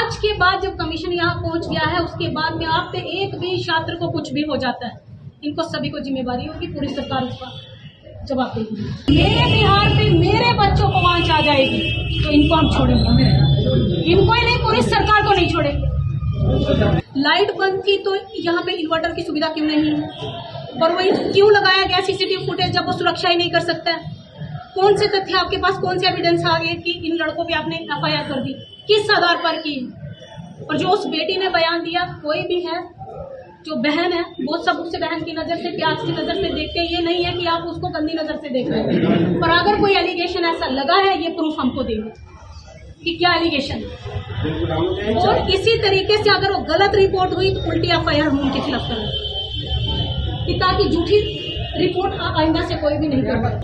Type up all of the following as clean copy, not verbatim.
जांच के बाद जब कमीशन यहाँ पहुंच गया है, उसके बाद में आप पे एक भी छात्र को कुछ भी हो जाता है, इनको सभी को जिम्मेवारी होगी, पूरी सरकार उसका जवाब देगी। मेरे बिहार पे मेरे बच्चों को वहां आ जाएगी तो इनको हम छोड़ेंगे, इनको ही नहीं पूरी सरकार को नहीं छोड़ेंगे। लाइट बंद थी तो यहाँ पे इन्वर्टर की सुविधा क्यों नहीं है, और वही क्यों लगाया गया सीसीटीवी फुटेज जब वो सुरक्षा ही नहीं कर सकता है? कौन से तथ्य आपके पास, कौन से एविडेंस आ गए कि इन लड़कों पे आपने एफआईआर कर दी, किस आधार पर की? और जो उस बेटी ने बयान दिया, कोई भी है जो बहन है वो सब उससे बहन की नजर से, प्यार की नजर से देखते हैं। ये नहीं है कि आप उसको गंदी नजर से देख रहे हैं। पर अगर कोई एलिगेशन ऐसा लगा है, ये प्रूफ हमको देंगे कि क्या एलिगेशन है। और इसी तरीके से अगर वो गलत रिपोर्ट हुई तो उल्टी एफआईआर हम उनके खिलाफ करेंगे, ताकि झूठी रिपोर्ट आइंदा से कोई भी नहीं कर पाए।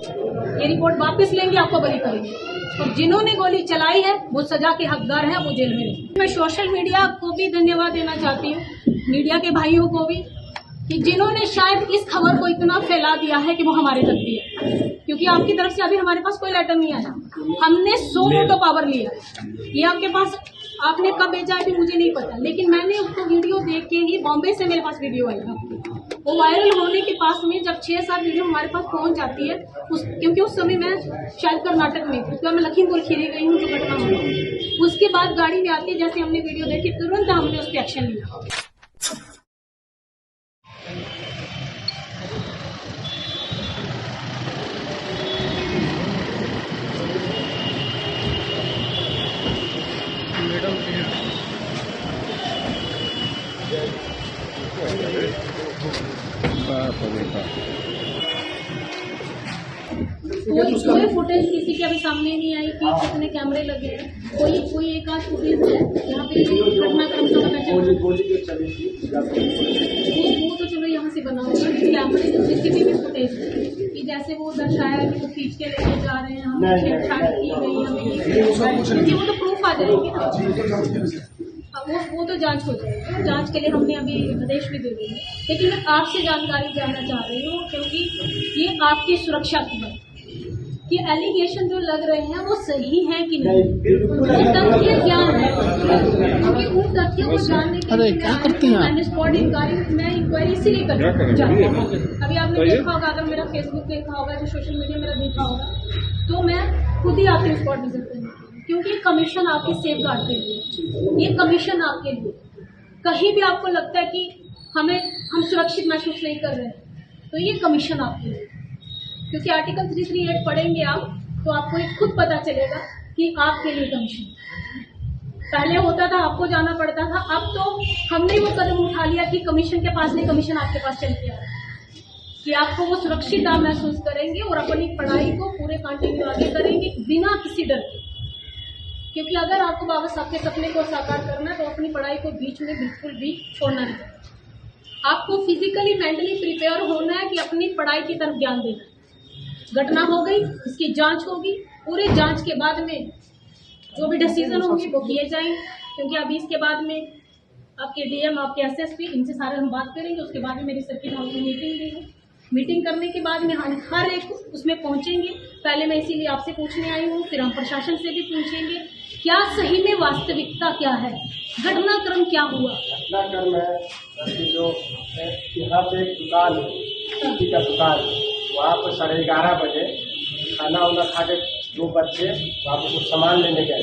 ये रिपोर्ट वापस लेंगे, आपको बरी करेंगे, और जिन्होंने गोली चलाई है वो सजा के हकदार हैं, वो जेल में रहेंगे। मैं सोशल मीडिया को भी धन्यवाद देना चाहती हूँ, मीडिया के भाइयों को भी, कि जिन्होंने शायद इस खबर को इतना फैला दिया है कि वो हमारे तक भी है, क्योंकि आपकी तरफ से अभी हमारे पास कोई लेटर नहीं आया। हमने 100 वोटो पावर लिया, ये आपके पास आपने कब भेजा है भी मुझे नहीं पता, लेकिन मैंने उसको वीडियो देख के ही, बॉम्बे से मेरे पास वीडियो आई था, वो वायरल होने के पास में जब 6-7 वीडियो हमारे पास पहुंच जाती है, क्योंकि उस समय मैं शायद कर्नाटक में थी, मैं लखीमपुर खीरी गई हूँ जो घटना हुई, उसके बाद गाड़ी में आती जैसे हमने वीडियो देखी तुरंत हमने उस पर एक्शन लिया। कोई फुटेज किसी के अभी सामने नहीं आई कि कितने कैमरे लगे हैं, कोई एक आध फुटेज है यहाँ पे घटनाक्रम का पता चला, वो तो चलो यहाँ से बना होगा, कैमरे सीसीटीवी फुटेज कि जैसे वो दर्शाया कि वो खींच के लेके जा रहे हैं, हमें छेड़छाड़ की गई, हमें वो तो प्रूफ आ जाएंगे ना, वो तो जांच हो जाएगी। जांच के लिए हमने अभी आदेश भी दे दिए, लेकिन मैं आपसे जानकारी जानना चाह रही हूँ, क्योंकि ये आपकी सुरक्षा की बात कि एलिगेशन जो लग रहे हैं वो सही है कि नहीं, तथ्य क्या है, क्योंकि उन तथ्यों को जानने के लिए मैंने स्पॉट इंक्वायरी इसीलिए कर रही हूँ। अभी आपने देखा होगा, अगर मेरा फेसबुक देखा होगा, जो सोशल मीडिया मेरा देखा होगा, तो मैं खुद ही आती हूँ स्पॉट विजिट करने, क्योंकि कमीशन आपकी सेफ गार्ड के लिए, ये कमीशन आपके लिए, कहीं भी आपको लगता है कि हम सुरक्षित महसूस नहीं कर रहे हैं, तो ये कमीशन आपके लिए, क्योंकि आर्टिकल 338 पढ़ेंगे आप तो आपको ये खुद पता चलेगा कि आपके लिए कमीशन। पहले होता था आपको जाना पड़ता था, अब तो हमने वो कदम उठा लिया कि कमीशन के पास नहीं, कमीशन आपके पास चल के आया कि आपको वो सुरक्षित आप महसूस करेंगे और अपनी पढ़ाई को पूरे कंटिन्यू आगे करेंगे बिना किसी डर के। क्योंकि अगर आपको बाबा साहब के सपने को साकार करना है तो अपनी पढ़ाई को बीच में बिल्कुल भी छोड़ना नहीं, आपको फिजिकली मेंटली प्रिपेयर होना है कि अपनी पढ़ाई की तरफ ध्यान देना। घटना हो गई, इसकी जांच होगी, पूरी जांच के बाद में जो भी डिसीजन होंगे वो किए जाएंगे, क्योंकि अभी इसके बाद में आपके डीएम, आपके एसएसपी, इनसे सारे हम बात करेंगे। उसके बाद में मेरी सर्किट हाउस में मीटिंग भी है, मीटिंग करने के बाद में हम हर एक उसमें पहुंचेंगे। पहले मैं इसीलिए आपसे पूछने आई हूँ, फिर हम प्रशासन से भी पूछेंगे क्या सही में वास्तविकता क्या है, घटनाक्रम क्या हुआ। घटनाक्रम है जो यहाँ पे एक दुकान है, का दुकान, वहाँ पर 11:30 बजे खाना वाना खा के 2 बच्चे वहाँ पर कुछ सामान लेने गए।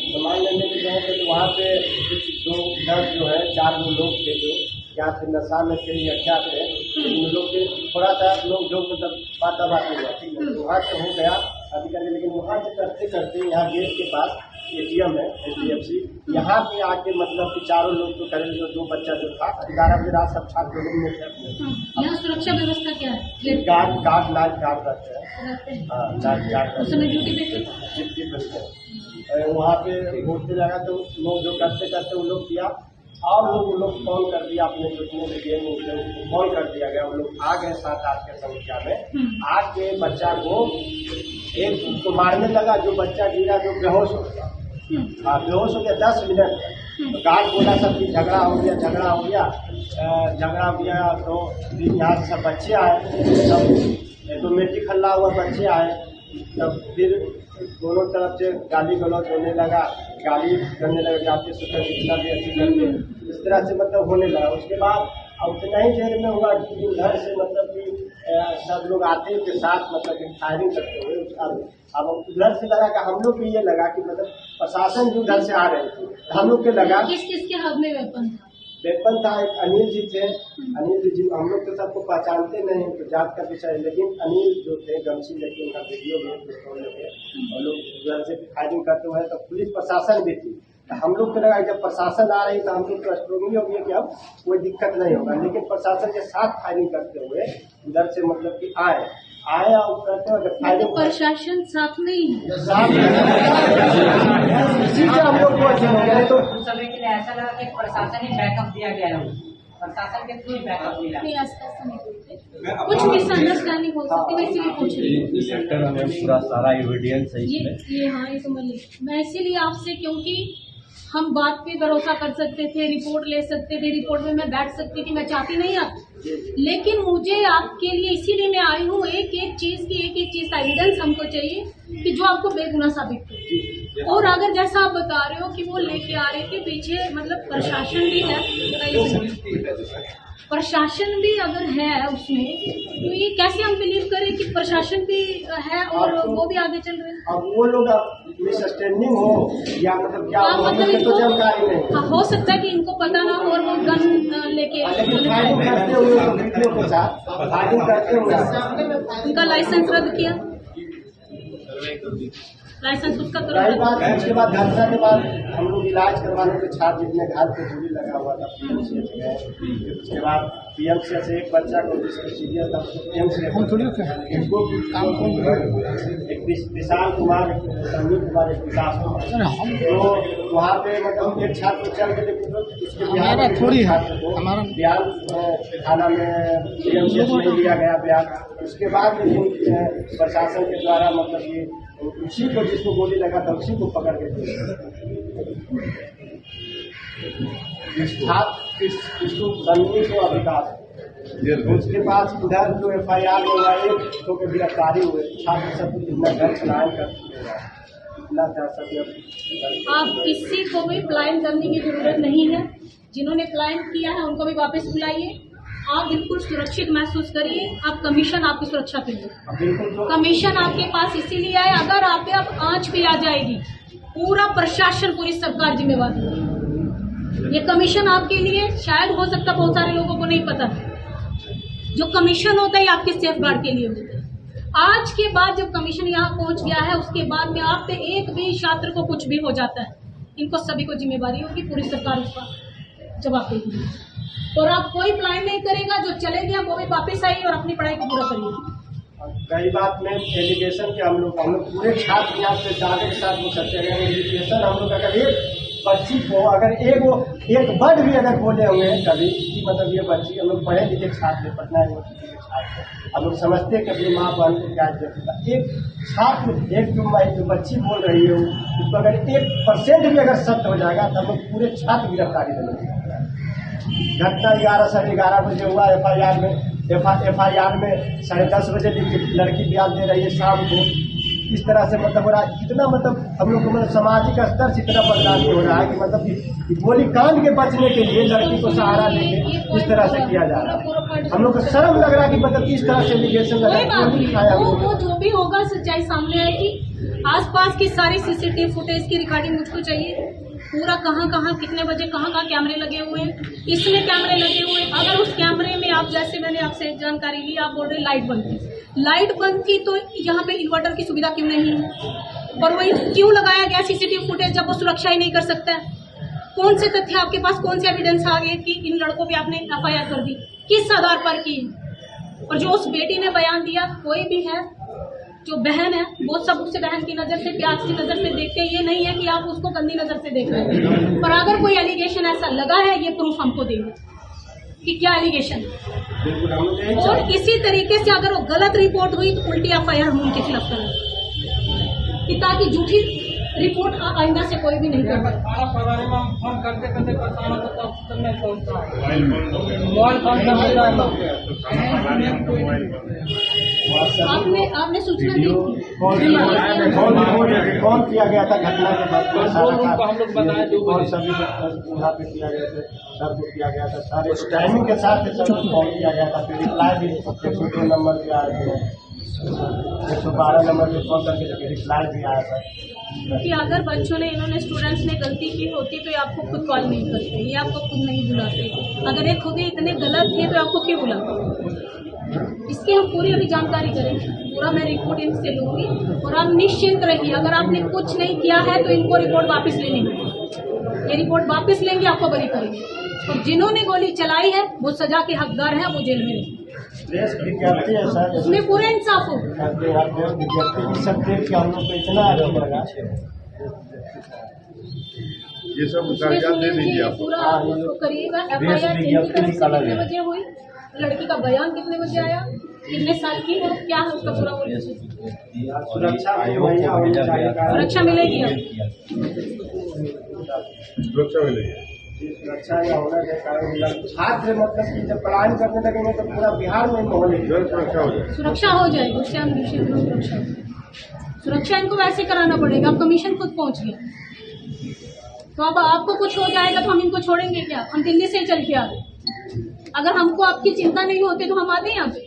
सामान लेने के गए थे तो वहाँ पे कुछ 2 दर्द जो है 4 लोग थे जो या फिर नशा में थे या क्या थे, उन लोग के थोड़ा सा लोग जो मतलब बात नहीं जाती, वहाँ से हो गया अभी करके। लेकिन वहाँ से करते करते यहाँ गेट के पास ATM है HDFC, यहाँ पे आके मतलब कि 4 लोग तो करेंगे, जो 2 बच्चा जो था 11 बजे रात सब छात्र लोग में थे। यहाँ सुरक्षा व्यवस्था क्या है? गार्ड नाइट गार्ड रहते हैं, हाँ नाइट गार्ड उस समय ड्यूटी पे वहाँ पे बोलते लगा तो लोग जो करते करते वो लोग किया, और वो लोग फोन कर दिया अपने जितने भी गेम होते हैं उसको फोन कर दिया गया। वो लोग आ गए 7-8 के संख्या में, आके बच्चा को एक उसको मारने लगा, जो बच्चा गिरा जो बेहोश हो गया। हाँ बेहोश हो गया 10 मिनट। तो गार्ड बोला सब कि झगड़ा हो गया तो यहाँ से सब बच्चे आए, सब तो मेट्रिक हल्ला हुआ बच्चे आए, तब फिर दोनों तरफ से गाली गलौज होने लगा, गाली करने लगा, जाते सुनते जितना भी अच्छी करके इस तरह से मतलब होने लगा। उसके बाद अब उतना ही देर में हुआ कि उधर से मतलब कि सब लोग आते के साथ मतलब कि फायरिंग करते हुए अब उधर से लगा कि हम लोग भी ये लगा कि मतलब प्रशासन भी उधर से आ रहे थे, हम लोग के लगा किस के हाथ में वेपन था? वेपन था एक अनिल जी थे। अनिल जी हम लोग तो सबको पहचानते नहीं, तो जात का विषय है, लेकिन अनिल जो थे गमछी लेके उनका वीडियो में पिस्तौल लेके और लोग उधर से फायरिंग करते हुए, तो पुलिस प्रशासन भी थी। तो हम लोग को लगा जब प्रशासन आ रही तो हम लोग तो स्ट्रोंगली हो गया कि अब कोई दिक्कत नहीं होगा, लेकिन प्रशासन के साथ फायरिंग करते हुए उधर से मतलब कि आए और करते हुए फायरिंग। प्रशासन साथ नहीं है, इसी से हम लोग को अच्छे हो गए। तो समय के लिए ऐसा लगा कि प्रशासन ही बैकअप दिया गया है, प्रशासन के थ्रू बैकअप मिला। कुछ मिसअंडरस्टैंडिंग हो सकती है, इसीलिए पूछ रही हूँ। पूरा सारा एविडेंस है इसमें। ये हाँ, ये समझ लीजिए। मैं इसीलिए आपसे, क्योंकि हम बात पे भरोसा कर सकते थे, रिपोर्ट ले सकते थे, रिपोर्ट में मैं बैठ सकती थी, मैं चाहती नहीं आप, लेकिन मुझे आपके लिए इसीलिए मैं आई हूँ, एक एक चीज का एविडेंस हमको चाहिए कि जो आपको बेगुनाह साबित हो। और अगर जैसा आप बता रहे हो कि वो लेके आ रहे थे पीछे, मतलब प्रशासन भी है, प्रशासन भी अगर है उसमें, तो ये कैसे हम बिलीव करें कि प्रशासन भी है और वो भी आगे चल रहे हैं? अब वो लोग मिसअंडरस्टैंडिंग हो या मतलब क्या हो, मतलब तो जानकारी नहीं। हाँ, हो सकता है कि इनको पता ना हो और वो गन लेके फायरिंग करते हुए व्यक्तियों के साथ फायरिंग करते हुए उनका लाइसेंस रद्द किया, लाइसेंस उसका तो रही रद्द। बात। उसके बाद घटना के बाद हम लोग इलाज करवाने के छात्र जितने घायल पे गोली लगा हुआ था PMCH गए। उसके बाद PMCH से एक बच्चा को जिसको सीरियस था उसको एम्स में, एक विशाल कुमार, संजीव कुमार, एक विकास कुमार, तो वहाँ पे मतलब एक छात्र चल के, लेकिन उसके बिहार थोड़ी छात्र को बिहार थाना में PMCH में लिया गया बयान। उसके बाद लेकिन प्रशासन के द्वारा मतलब ये उसी को जिसको गोली लगा था उसी को पकड़ के इसको बनने को अधिकार है। उसके पास उधर जो FIR में हुआ, एक तो के गिरफ्तारी हुए, छात्र सब इतना घर चलान कर इतना चाह सके। आप किसी को भी प्लान करने की जरूरत नहीं है, जिन्होंने प्लान किया है उनको भी वापस बुलाइए, आप बिल्कुल सुरक्षित महसूस करिए। आप कमीशन आपकी सुरक्षा के लिए, कमीशन आपके पास इसीलिए आए, अगर आप पे अब आंच भी आ जाएगी, पूरा प्रशासन पूरी सरकार जिम्मेवार है। ये कमीशन आपके लिए, शायद हो सकता बहुत सारे लोगों को नहीं पता, जो कमीशन होता है आपके सेफ गार्ड के लिए होता है। आज के बाद जब कमीशन यहाँ पहुंच गया है, उसके बाद में आप पे एक भी छात्र को कुछ भी हो जाता है, इनको सभी को जिम्मेवारी होगी, पूरी सरकार उसका जवाब देगी। और आप कोई प्लान नहीं करेगा, जो चले गया वो भी वापस आइए और अपनी पढ़ाई को पूरा करिए। कई बात में एलिगेशन के हम लोग पूरे छात्र यहाँ से दावे के साथ वो करते हैं। एलिगेशन हम लोग अगर एक बच्ची को अगर एक वर्ड भी अगर बोले हुए हैं कभी कि मतलब ये बच्ची, हम लोग पढ़े लिखे छात्र, पटना यूनिवर्सिटी के छात्र, हम लोग समझते हैं कि अपनी माँ बहन को क्या जरूरत है। एक छात्र, एक जो बच्ची बोल रही है उसको अगर 1% भी अगर सत्य हो जाएगा तो हम लोग पूरे छात्र गिरफ्तारी देंगे। घटना 11 साढ़े 11 बजे हुआ। FIR में 10:30 बजे लड़की बयान दे रही है शाम को। इस तरह से मतलब हो रहा है, इतना मतलब हम लोग को मतलब सामाजिक स्तर से इतना बदलाव हो रहा है कि मतलब कि गोली कांड के बचने के लिए लड़की को सहारा देके इस तरह से किया जा रहा है। हम लोग को शर्म लग रहा है कि मतलब इस तरह से एलिगेशन वो जो भी होगा सच्चाई सामने आएगी। आसपास की सारी CCTV फुटेज की रिकॉर्डिंग मुझको चाहिए, पूरा कहाँ कितने बजे कहाँ कैमरे लगे हुए हैं, इसमें कैमरे लगे हुए हैं। अगर उस कैमरे में आप, जैसे मैंने आपसे एक जानकारी ली, आप बोल रहे लाइट बंद थी, तो यहाँ पे इन्वर्टर की सुविधा क्यों नहीं है, और वही क्यों लगाया गया CCTV फुटेज जब वो सुरक्षा ही नहीं कर सकता है? कौन से तथ्य आपके पास, कौन से एविडेंस आ गए कि इन लड़कों पे आपने FIR कर दी, किस आधार पर की? और जो उस बेटी ने बयान दिया, कोई भी है जो बहन है वो सब उसे बहन की नज़र से, प्यार की नज़र से देखते हैं। ये नहीं है कि आप उसको गंदी नज़र से देख रहे हैं। पर अगर कोई एलिगेशन ऐसा लगा है, ये प्रूफ हमको देंगे कि क्या एलिगेशन है। और इसी तरीके से अगर वो गलत रिपोर्ट हुई तो उल्टी FIR हम उनके खिलाफ करें, कि ताकि झूठी रिपोर्ट आइंदा से कोई भी नहीं कर पाए। आपने सूचना दी कौन किया गया था घटना के बाद हम लोग बताए और सभी यहाँ पे किया गया था, सब कुछ किया गया था, सारे टाइमिंग के साथ सब कुछ कॉल किया गया था। फिर रिप्लाई भी 102 नंबर पे आए थे, 112 नंबर पे कॉल करके रिप्लाई भी आया था। कि अगर बच्चों ने स्टूडेंट्स ने गलती की होती तो ये आपको खुद कॉल नहीं करते, ये आपको खुद नहीं बुलाते। अगर ये खुद ही इतने गलत थे तो आपको क्यों बुलाते? इसकी हम पूरी अभी जानकारी करेंगे, पूरा मैं रिपोर्ट इनसे लूँगी और आप निश्चिंत रहिए। अगर आपने कुछ नहीं किया है तो इनको रिपोर्ट वापस लेनी होगी, ये रिपोर्ट वापस लेंगे, आपको बरी करेंगे। और जिन्होंने गोली चलाई है वो सजा के हकदार है, वो जेल में रहेंगे। विज्ञप्ति है सर, उसमें पूरा इंसाफ होगा। विज्ञप्ति सब देख के हम लोग को इतना आगे बढ़ा। ये सब कागजात दे दीजिए आप। पूरा करिएगा। FIR कितने बजे हुई, लड़की का बयान कितने बजे आया, कितने साल की है, क्या है उसका पूरा सुरक्षा मिलेगी। सुरक्षा मिलेगी। सुरक्षा या होना के कारण छात्र मतलब कि जब पढ़ाई करने लगेंगे तो पूरा बिहार में माहौल सुरक्षा हो जाएगी। सुरक्षा हो जाएगी, उससे हम सुरक्षा सुरक्षा इनको वैसे कराना पड़ेगा। अब कमीशन खुद पहुंच गया तो अब आपको कुछ हो जाएगा तो हम इनको छोड़ेंगे क्या? हम दिल्ली से ही चल के आ गए। अगर हमको आपकी चिंता नहीं होती तो हम आते यहाँ पे।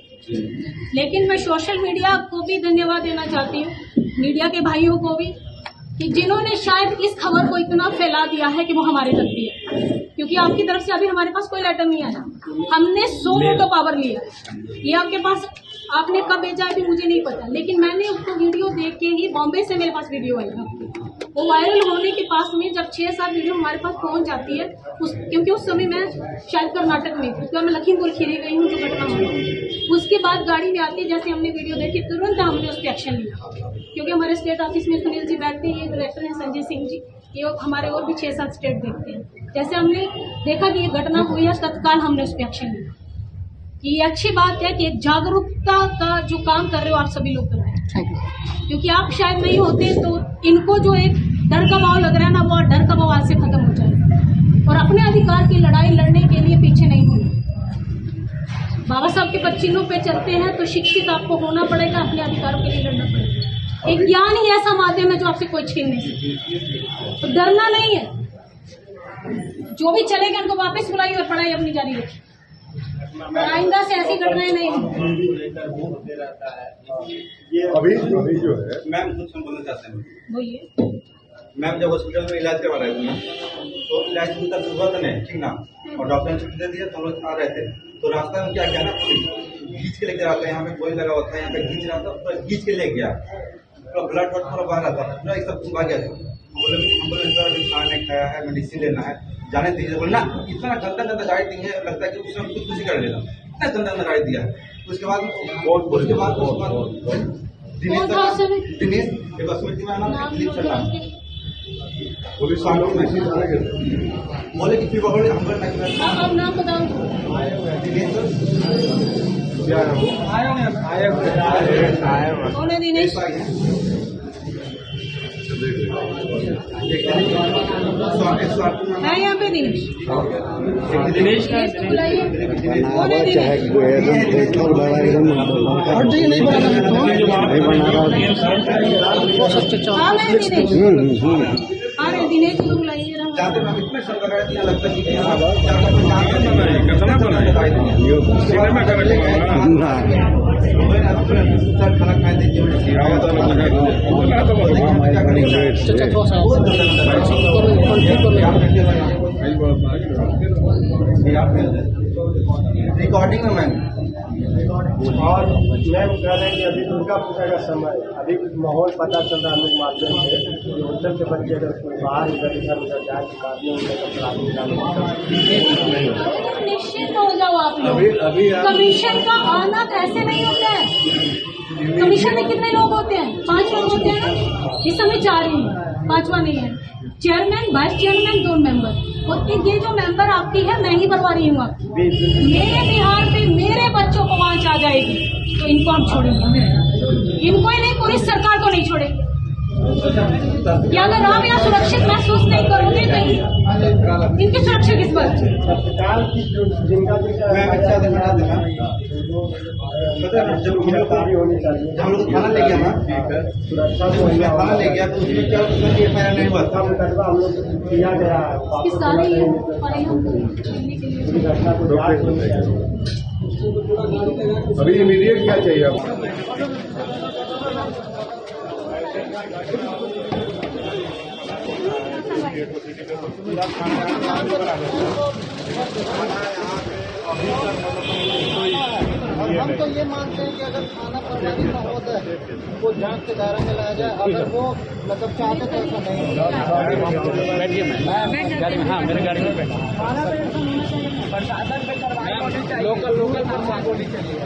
लेकिन मैं सोशल मीडिया को भी धन्यवाद देना चाहती हूँ, मीडिया के भाइयों को भी, कि जिन्होंने शायद इस खबर को इतना फैला दिया है कि वो हमारे तक भी है। क्योंकि आपकी तरफ से अभी हमारे पास कोई लेटर नहीं आया, हमने 100 वोटो पावर लिया। ये आपके पास आपने कब भेजा है भी मुझे नहीं पता, लेकिन मैंने उसको वीडियो देख के ही, बॉम्बे से मेरे पास वीडियो आई था, वो वायरल होने के पास में जब 6-7 वीडियो हमारे पास पहुंच जाती है क्योंकि उस समय मैं शायद कर्नाटक में थी, तो मैं लखीमपुर खीरी गई हूँ जो घटना हुई। उसके बाद गाड़ी में आती जैसे हमने वीडियो देखी तुरंत हमने उस पर एक्शन लिया। क्योंकि हमारे स्टेट ऑफिस में सुनील जी बैठते हैं, ये डायरेक्टर हैं संजय सिंह जी, ये हमारे और भी 6-7 स्टेट देखते हैं। जैसे हमने देखा कि ये घटना हुई है, तत्काल हमने उस पर एक्शन लिया। कि ये अच्छी बात है कि एक जागरूकता का जो काम कर रहे हो आप सभी लोग कर रहे हैं, क्योंकि आप शायद नहीं होते तो इनको जो एक डर का भाव लग रहा है ना, वो डर का भाव आज से खत्म हो जाए और अपने अधिकार की लड़ाई लड़ने के लिए पीछे नहीं होंगे। बाबा साहब के पच्चीनों पे चलते हैं तो शिक्षित आपको होना पड़ेगा, अपने अधिकारों के लिए लड़ना पड़ेगा। एक ज्ञान ही ऐसा माध्यम है जो आपसे कोई छीन नहीं सकता, तो डरना नहीं है। जो भी चलेगा उनको वापस बुलाइए और पढ़ाई अपनी जारी रखिए। आइंदा से ऐसी घटनाएं नहीं होंगी। अभी जो है मैम कुछ हम बोलना चाहते हैं। बोलिए मैम, जब हॉस्पिटल में इलाज करवा रहे थे ना, तो इलाज की तरफ से हुआ था नहीं, ठीक ना, और डॉक्टर ने छुट्टी दे दिया, तो हम लोग आ रहे थे, तो रास्ता में क्या किया ना, पुलिस खींच के लेके आता है, यहाँ पे गोली लगा हुआ था, यहाँ पे खींच रहा था, पूरा खींच के ले गया, पूरा ब्लड थोड़ा बाहर आता था, पूरा सब कुछ आ गया था। बोले खाना नहीं खाया है, मेडिसिन लेना है, जाने दीजिए। बोले ना, इतना गंदा गंदा गाड़ी दी है, लगता है कि उसने खुद खुशी कर लेना, इतना गंदा गंदा गाड़ी दिया है। उसके बाद दिनेश एक स्मृति में नाम पुलिस वालों ने बोले कि फिर आप नाम बताओ। दिनेश क्या है वो कौन है दिनेश? है यहाँ पे दिनेश? दिनेश को बुलाइए। कौन है दिनेश? हाँ मैं दिनेश, हाँ रे दिनेश को बुलाइए। लगता है खाना खाए दीजिए। रिकॉर्डिंग में मैम और मैम कह रहे हैं कि अभी दुर्गा पूजा का समय, अभी माहौल पता चल रहा है हम लोग माध्यम से कि होटल के बच्चे अगर कोई बाहर इधर उधर जाए तो काफी निश्चित हो जाओ आप लोग। कमीशन का आना कैसे नहीं होता है? कमीशन में कितने लोग होते हैं? 5 लोग होते हैं ना, इस समय 4 ही, 5वां नहीं है। चेयरमैन, वाइस चेयरमैन, 2 मेंबर, और ये जो मेंबर आपकी है मैं ही बनवा रही हूँ आपकी। मेरे बिहार पे मेरे बच्चों को वहां आ जाएगी तो इनको हम छोड़ेंगे, इनको ही नहीं, पूरी सरकार को नहीं छोड़ेंगे। या अगर आप यहाँ सुरक्षित महसूस नहीं करोगे तो इनकी सुरक्षा किस बात? अस्पताल की जिनका जब गिरफ्तारी होनी चाहिए। हम लोग थाना ले गया ना, सुरक्षा को उसमें थाना ले गया तो उसमें क्या उसमें FIR नहीं हुआ था। मुकदमा हम लोग किया गया है। इसके सारे ये फाइल हम करने के लिए पूरी घटना को जांच होनी चाहिए। अभी इमीडिएट क्या चाहिए आपको? हम तो ये मानते हैं कि अगर थाना प्रभारी महोदय वो जांच के दायरे में लाया जाए, अगर वो मतलब चाहते तो ऐसा नहीं होगा। हाँ मेरे गाड़ी में बैठा प्रशासन पे कार्रवाई होनी चाहिए, लोकल प्रशासन होनी चाहिए।